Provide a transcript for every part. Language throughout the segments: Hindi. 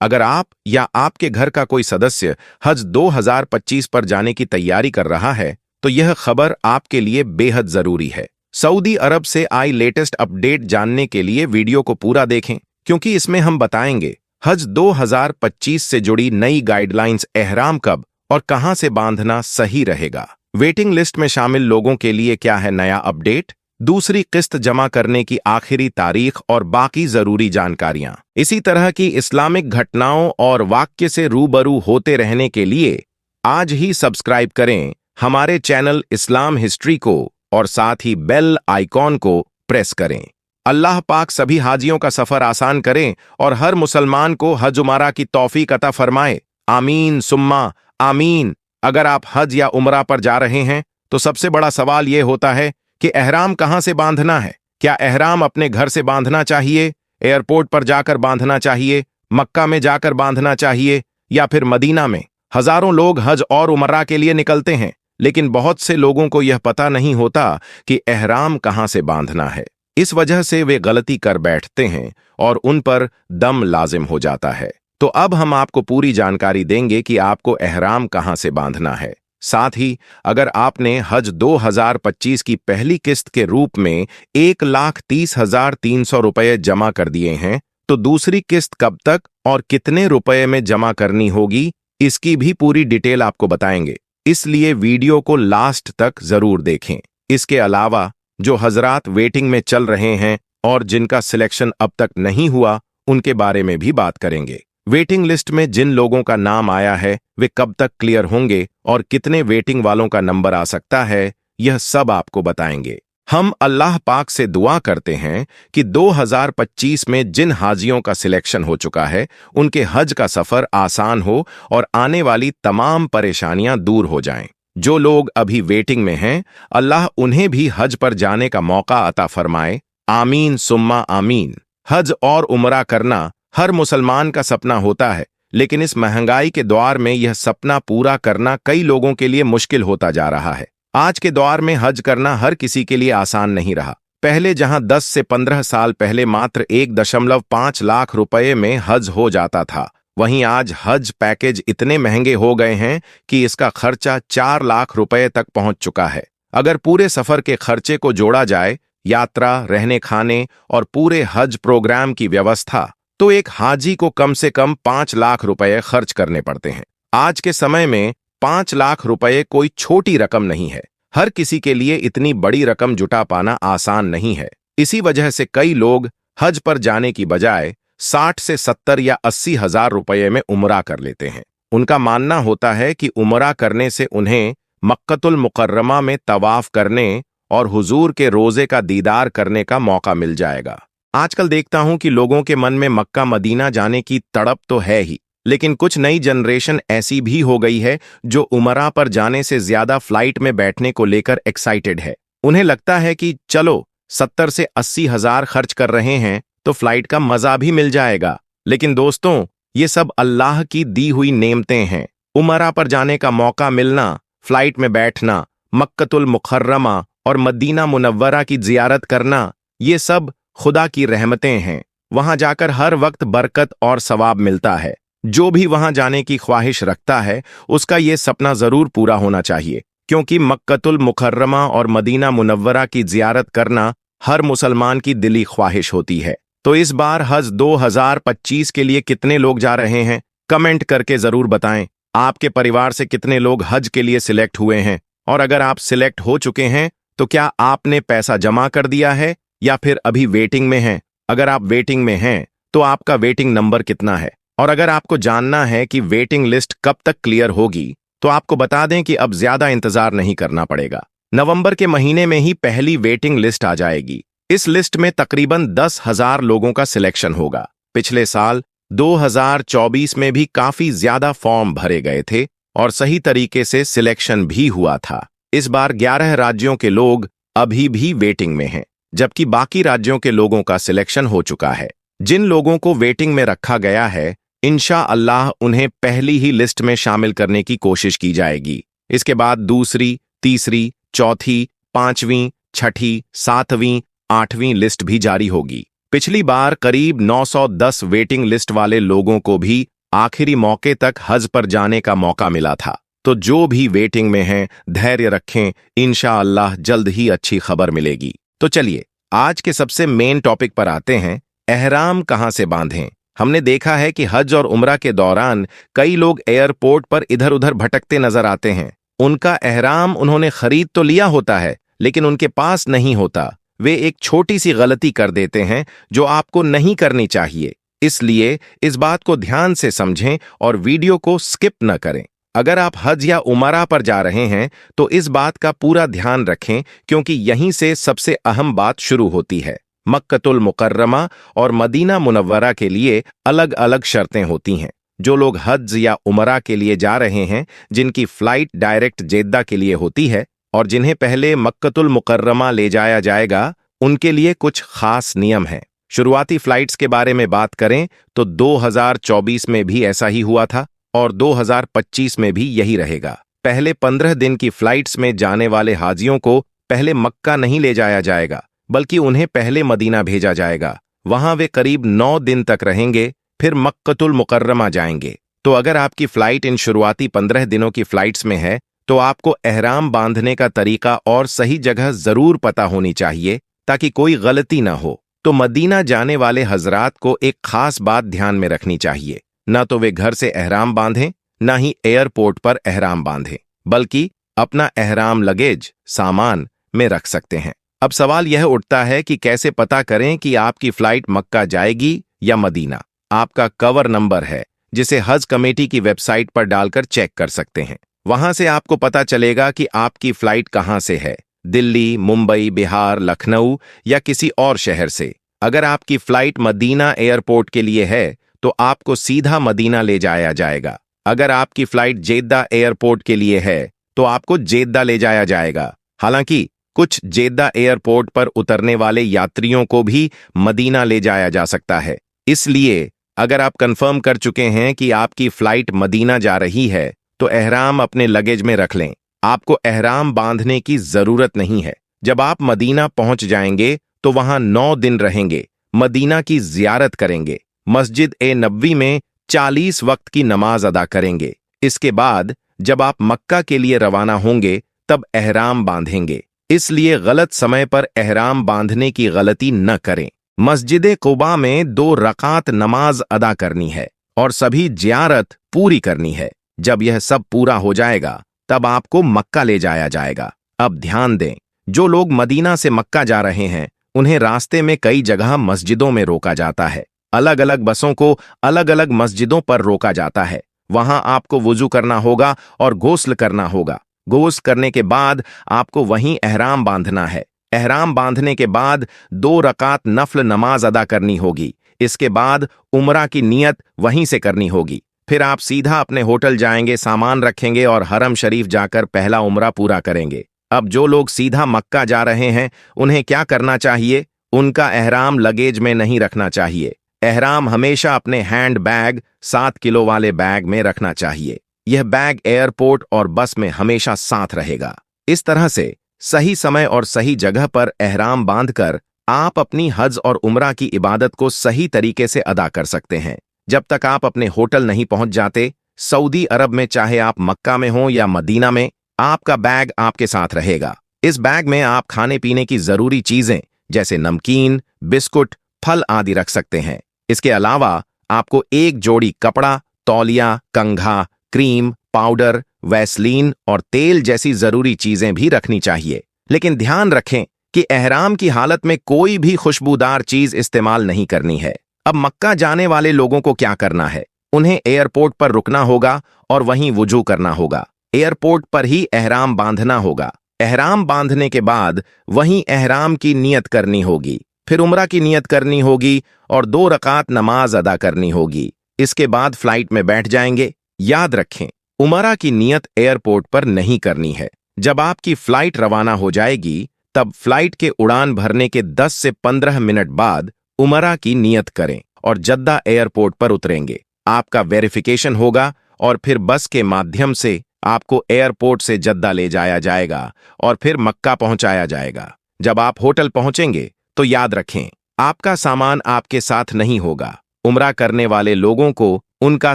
अगर आप या आपके घर का कोई सदस्य हज 2025 पर जाने की तैयारी कर रहा है तो यह खबर आपके लिए बेहद जरूरी है। सऊदी अरब से आई लेटेस्ट अपडेट जानने के लिए वीडियो को पूरा देखें, क्योंकि इसमें हम बताएंगे हज 2025 से जुड़ी नई गाइडलाइंस, एहराम कब और कहां से बांधना सही रहेगा, वेटिंग लिस्ट में शामिल लोगों के लिए क्या है नया अपडेट, दूसरी किस्त जमा करने की आखिरी तारीख और बाकी जरूरी जानकारियां। इसी तरह की इस्लामिक घटनाओं और वाक्य से रूबरू होते रहने के लिए आज ही सब्सक्राइब करें हमारे चैनल इस्लाम हिस्ट्री को और साथ ही बेल आइकॉन को प्रेस करें। अल्लाह पाक सभी हाजियों का सफर आसान करें और हर मुसलमान को हज उमरा की तौफीक अता फरमाए। आमीन सुम्मा आमीन। अगर आप हज या उमरा पर जा रहे हैं तो सबसे बड़ा सवाल यह होता है कि एहराम कहां से बांधना है। क्या एहराम अपने घर से बांधना चाहिए, एयरपोर्ट पर जाकर बांधना चाहिए, मक्का में जाकर बांधना चाहिए या फिर मदीना में? हजारों लोग हज और उमरा के लिए निकलते हैं, लेकिन बहुत से लोगों को यह पता नहीं होता कि एहराम कहां से बांधना है। इस वजह से वे गलती कर बैठते हैं और उन पर दम लाजिम हो जाता है। तो अब हम आपको पूरी जानकारी देंगे कि आपको एहराम कहां से बांधना है। साथ ही अगर आपने हज 2025 की पहली किस्त के रूप में 1,30,300 रुपये जमा कर दिए हैं तो दूसरी किस्त कब तक और कितने रुपए में जमा करनी होगी, इसकी भी पूरी डिटेल आपको बताएंगे, इसलिए वीडियो को लास्ट तक जरूर देखें। इसके अलावा जो हजरात वेटिंग में चल रहे हैं और जिनका सिलेक्शन अब तक नहीं हुआ, उनके बारे में भी बात करेंगे। वेटिंग लिस्ट में जिन लोगों का नाम आया है वे कब तक क्लियर होंगे और कितने वेटिंग वालों का नंबर आ सकता है, यह सब आपको बताएंगे। हम अल्लाह पाक से दुआ करते हैं कि 2025 में जिन हाजियों का सिलेक्शन हो चुका है उनके हज का सफर आसान हो और आने वाली तमाम परेशानियां दूर हो जाएं। जो लोग अभी वेटिंग में हैं, अल्लाह उन्हें भी हज पर जाने का मौका अता फरमाए। आमीन सुम्मा आमीन। हज और उमरा करना हर मुसलमान का सपना होता है, लेकिन इस महंगाई के दौर में यह सपना पूरा करना कई लोगों के लिए मुश्किल होता जा रहा है। आज के दौर में हज करना हर किसी के लिए आसान नहीं रहा। पहले जहां 10 से 15 साल पहले मात्र 1.5 लाख रुपए में हज हो जाता था, वहीं आज हज पैकेज इतने महंगे हो गए हैं कि इसका खर्चा 4 लाख रुपए तक पहुंच चुका है। अगर पूरे सफर के खर्चे को जोड़ा जाए, यात्रा, रहने खाने और पूरे हज प्रोग्राम की व्यवस्था, तो एक हाजी को कम से कम 5 लाख रुपए खर्च करने पड़ते हैं। आज के समय में 5 लाख रुपए कोई छोटी रकम नहीं है। हर किसी के लिए इतनी बड़ी रकम जुटा पाना आसान नहीं है। इसी वजह से कई लोग हज पर जाने की बजाय 60 से 70 या 80 हजार रुपये में उमरा कर लेते हैं। उनका मानना होता है कि उमरा करने से उन्हें मक्कतुल मुकर्रमा में तवाफ करने और हुजूर के रोजे का दीदार करने का मौका मिल जाएगा। आजकल देखता हूं कि लोगों के मन में मक्का मदीना जाने की तड़प तो है ही, लेकिन कुछ नई जनरेशन ऐसी भी हो गई है जो उमरा पर जाने से ज्यादा फ्लाइट में बैठने को लेकर एक्साइटेड है। उन्हें लगता है कि चलो 70 से 80 हजार खर्च कर रहे हैं तो फ्लाइट का मजा भी मिल जाएगा। लेकिन दोस्तों, ये सब अल्लाह की दी हुई नेमतें हैं। उमरा पर जाने का मौका मिलना, फ्लाइट में बैठना, मक्कतुल मुकर्रमा और मदीना मुनव्वरा की जियारत करना, ये सब खुदा की रहमतें हैं। वहां जाकर हर वक्त बरकत और सवाब मिलता है। जो भी वहां जाने की ख्वाहिश रखता है उसका ये सपना जरूर पूरा होना चाहिए, क्योंकि मक्कतुल मुकर्रमा और मदीना मुनव्वरा की जियारत करना हर मुसलमान की दिली ख्वाहिश होती है। तो इस बार हज 2025 के लिए कितने लोग जा रहे हैं, कमेंट करके जरूर बताएं। आपके परिवार से कितने लोग हज के लिए सिलेक्ट हुए हैं, और अगर आप सिलेक्ट हो चुके हैं तो क्या आपने पैसा जमा कर दिया है या फिर अभी वेटिंग में हैं? अगर आप वेटिंग में हैं तो आपका वेटिंग नंबर कितना है? और अगर आपको जानना है कि वेटिंग लिस्ट कब तक क्लियर होगी तो आपको बता दें कि अब ज्यादा इंतजार नहीं करना पड़ेगा। नवंबर के महीने में ही पहली वेटिंग लिस्ट आ जाएगी। इस लिस्ट में तकरीबन 10,000 लोगों का सिलेक्शन होगा। पिछले साल 2024 में भी काफी ज्यादा फॉर्म भरे गए थे और सही तरीके से सिलेक्शन भी हुआ था। इस बार 11 राज्यों के लोग अभी भी वेटिंग में हैं, जबकि बाकी राज्यों के लोगों का सिलेक्शन हो चुका है। जिन लोगों को वेटिंग में रखा गया है, इंशा अल्लाह उन्हें पहली ही लिस्ट में शामिल करने की कोशिश की जाएगी। इसके बाद दूसरी, तीसरी, चौथी, पांचवीं, छठी, सातवीं, 8वीं लिस्ट भी जारी होगी। पिछली बार करीब 910 वेटिंग लिस्ट वाले लोगों को भी आखिरी मौके तक हज पर जाने का मौका मिला था। तो जो भी वेटिंग में हैं, धैर्य रखें, इंशाअल्लाह जल्द ही अच्छी खबर मिलेगी। तो चलिए आज के सबसे मेन टॉपिक पर आते हैं, एहराम कहां से बांधें। हमने देखा है कि हज और उम्रा के दौरान कई लोग एयरपोर्ट पर इधर उधर भटकते नजर आते हैं। उनका एहराम उन्होंने खरीद तो लिया होता है, लेकिन उनके पास नहीं होता। वे एक छोटी सी गलती कर देते हैं जो आपको नहीं करनी चाहिए। इसलिए इस बात को ध्यान से समझें और वीडियो को स्किप न करें। अगर आप हज या उमरा पर जा रहे हैं तो इस बात का पूरा ध्यान रखें, क्योंकि यहीं से सबसे अहम बात शुरू होती है। मक्कतुल मुकर्रमा और मदीना मुनव्वरा के लिए अलग अलग शर्तें होती हैं। जो लोग हज या उमरा के लिए जा रहे हैं, जिनकी फ्लाइट डायरेक्ट जेद्दा के लिए होती है और जिन्हें पहले मक्कतुल मुकर्रमा ले जाया जाएगा, उनके लिए कुछ खास नियम हैं। शुरुआती फ्लाइट्स के बारे में बात करें तो 2024 में भी ऐसा ही हुआ था और 2025 में भी यही रहेगा। पहले 15 दिन की फ्लाइट्स में जाने वाले हाजियों को पहले मक्का नहीं ले जाया जाएगा, बल्कि उन्हें पहले मदीना भेजा जाएगा। वहां वे करीब 9 दिन तक रहेंगे, फिर मक्कतुल मुकर्रमा जाएंगे। तो अगर आपकी फ्लाइट इन शुरुआती 15 दिनों की फ्लाइट्स में है तो आपको एहराम बांधने का तरीका और सही जगह जरूर पता होनी चाहिए, ताकि कोई गलती ना हो। तो मदीना जाने वाले हजरात को एक खास बात ध्यान में रखनी चाहिए। ना तो वे घर से एहराम बांधें, ना ही एयरपोर्ट पर एहराम बांधें, बल्कि अपना एहराम लगेज सामान में रख सकते हैं। अब सवाल यह उठता है कि कैसे पता करें कि आपकी फ्लाइट मक्का जाएगी या मदीना। आपका कवर नंबर है, जिसे हज कमेटी की वेबसाइट पर डालकर चेक कर सकते हैं। वहां से आपको पता चलेगा कि आपकी फ्लाइट कहां से है, दिल्ली, मुंबई, बिहार, लखनऊ या किसी और शहर से। अगर आपकी फ्लाइट मदीना एयरपोर्ट के लिए है तो आपको सीधा मदीना ले जाया जाएगा। अगर आपकी फ्लाइट जेद्दा एयरपोर्ट के लिए है तो आपको जेद्दा ले जाया जाएगा। हालांकि कुछ जेद्दा एयरपोर्ट पर उतरने वाले यात्रियों को भी मदीना ले जाया जा सकता है। इसलिए अगर आप कंफर्म कर चुके हैं कि आपकी फ्लाइट मदीना जा रही है तो एहराम अपने लगेज में रख लें। आपको एहराम बांधने की जरूरत नहीं है। जब आप मदीना पहुंच जाएंगे तो वहां 9 दिन रहेंगे, मदीना की जियारत करेंगे, मस्जिद ए नबवी में 40 वक्त की नमाज अदा करेंगे। इसके बाद जब आप मक्का के लिए रवाना होंगे तब एहराम बांधेंगे। इसलिए गलत समय पर एहराम बांधने की गलती न करें। मस्जिद कुबा में 2 रकात नमाज अदा करनी है और सभी जियारत पूरी करनी है। जब यह सब पूरा हो जाएगा तब आपको मक्का ले जाया जाएगा। अब ध्यान दें, जो लोग मदीना से मक्का जा रहे हैं उन्हें रास्ते में कई जगह मस्जिदों में रोका जाता है। अलग अलग बसों को अलग अलग मस्जिदों पर रोका जाता है। वहां आपको वुजू करना होगा और गुस्ल करना होगा। गुस्ल करने के बाद आपको वहीं एहराम बांधना है। एहराम बांधने के बाद 2 रकात नफल नमाज अदा करनी होगी। इसके बाद उमरा की नियत वहीं से करनी होगी। फिर आप सीधा अपने होटल जाएंगे, सामान रखेंगे और हरम शरीफ जाकर पहला उमरा पूरा करेंगे। अब जो लोग सीधा मक्का जा रहे हैं उन्हें क्या करना चाहिए? उनका एहराम लगेज में नहीं रखना चाहिए। एहराम हमेशा अपने हैंड बैग 7 किलो वाले बैग में रखना चाहिए। यह बैग एयरपोर्ट और बस में हमेशा साथ रहेगा। इस तरह से सही समय और सही जगह पर एहराम बांधकर आप अपनी हज और उमरा की इबादत को सही तरीके से अदा कर सकते हैं। जब तक आप अपने होटल नहीं पहुंच जाते, सऊदी अरब में चाहे आप मक्का में हो या मदीना में, आपका बैग आपके साथ रहेगा। इस बैग में आप खाने पीने की जरूरी चीजें जैसे नमकीन, बिस्कुट, फल आदि रख सकते हैं। इसके अलावा आपको एक जोड़ी कपड़ा, तौलिया, कंघा, क्रीम, पाउडर, वैसलीन और तेल जैसी जरूरी चीजें भी रखनी चाहिए। लेकिन ध्यान रखें कि एहराम की हालत में कोई भी खुशबूदार चीज इस्तेमाल नहीं करनी है। अब मक्का जाने वाले लोगों को क्या करना है? उन्हें एयरपोर्ट पर रुकना होगा और वहीं वुजू करना होगा। एयरपोर्ट पर ही एहराम बांधना होगा। एहराम बांधने के बाद वहीं एहराम की नियत करनी होगी, फिर उमरा की नियत करनी होगी और 2 रकात नमाज अदा करनी होगी। इसके बाद फ्लाइट में बैठ जाएंगे। याद रखें, उमरा की नियत एयरपोर्ट पर नहीं करनी है। जब आपकी फ्लाइट रवाना हो जाएगी तब फ्लाइट के उड़ान भरने के 10 से 15 मिनट बाद उमरा की नियत करें और जद्दा एयरपोर्ट पर उतरेंगे। आपका वेरिफिकेशन होगा और फिर बस के माध्यम से आपको एयरपोर्ट से जद्दा ले जाया जाएगा और फिर मक्का पहुंचाया जाएगा। जब आप होटल पहुंचेंगे तो याद रखें, आपका सामान आपके साथ नहीं होगा। उम्रा करने वाले लोगों को उनका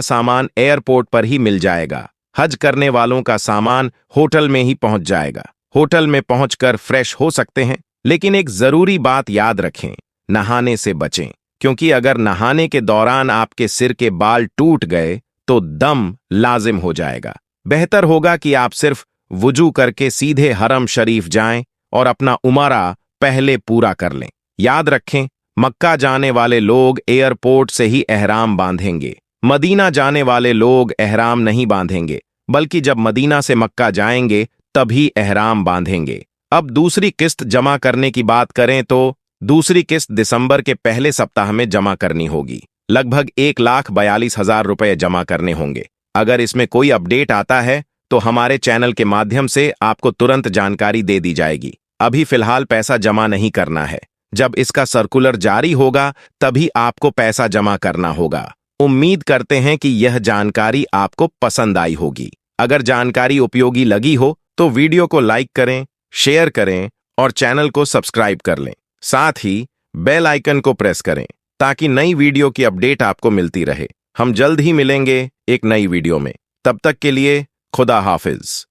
सामान एयरपोर्ट पर ही मिल जाएगा। हज करने वालों का सामान होटल में ही पहुंच जाएगा। होटल में पहुंचकर फ्रेश हो सकते हैं, लेकिन एक जरूरी बात याद रखें, नहाने से बचें, क्योंकि अगर नहाने के दौरान आपके सिर के बाल टूट गए तो दम लाजिम हो जाएगा। बेहतर होगा कि आप सिर्फ वुजू करके सीधे हरम शरीफ जाएं और अपना उमरा पहले पूरा कर लें। याद रखें, मक्का जाने वाले लोग एयरपोर्ट से ही एहराम बांधेंगे। मदीना जाने वाले लोग एहराम नहीं बांधेंगे, बल्कि जब मदीना से मक्का जाएंगे तभी एहराम बांधेंगे। अब दूसरी किस्त जमा करने की बात करें तो दूसरी किस्त दिसंबर के पहले सप्ताह में जमा करनी होगी। लगभग 1,42,000 रुपए जमा करने होंगे। अगर इसमें कोई अपडेट आता है तो हमारे चैनल के माध्यम से आपको तुरंत जानकारी दे दी जाएगी। अभी फिलहाल पैसा जमा नहीं करना है। जब इसका सर्कुलर जारी होगा तभी आपको पैसा जमा करना होगा। उम्मीद करते हैं कि यह जानकारी आपको पसंद आई होगी। अगर जानकारी उपयोगी लगी हो तो वीडियो को लाइक करें, शेयर करें और चैनल को सब्सक्राइब कर लें। साथ ही बेल आइकन को प्रेस करें ताकि नई वीडियो की अपडेट आपको मिलती रहे। हम जल्द ही मिलेंगे एक नई वीडियो में। तब तक के लिए खुदा हाफिज।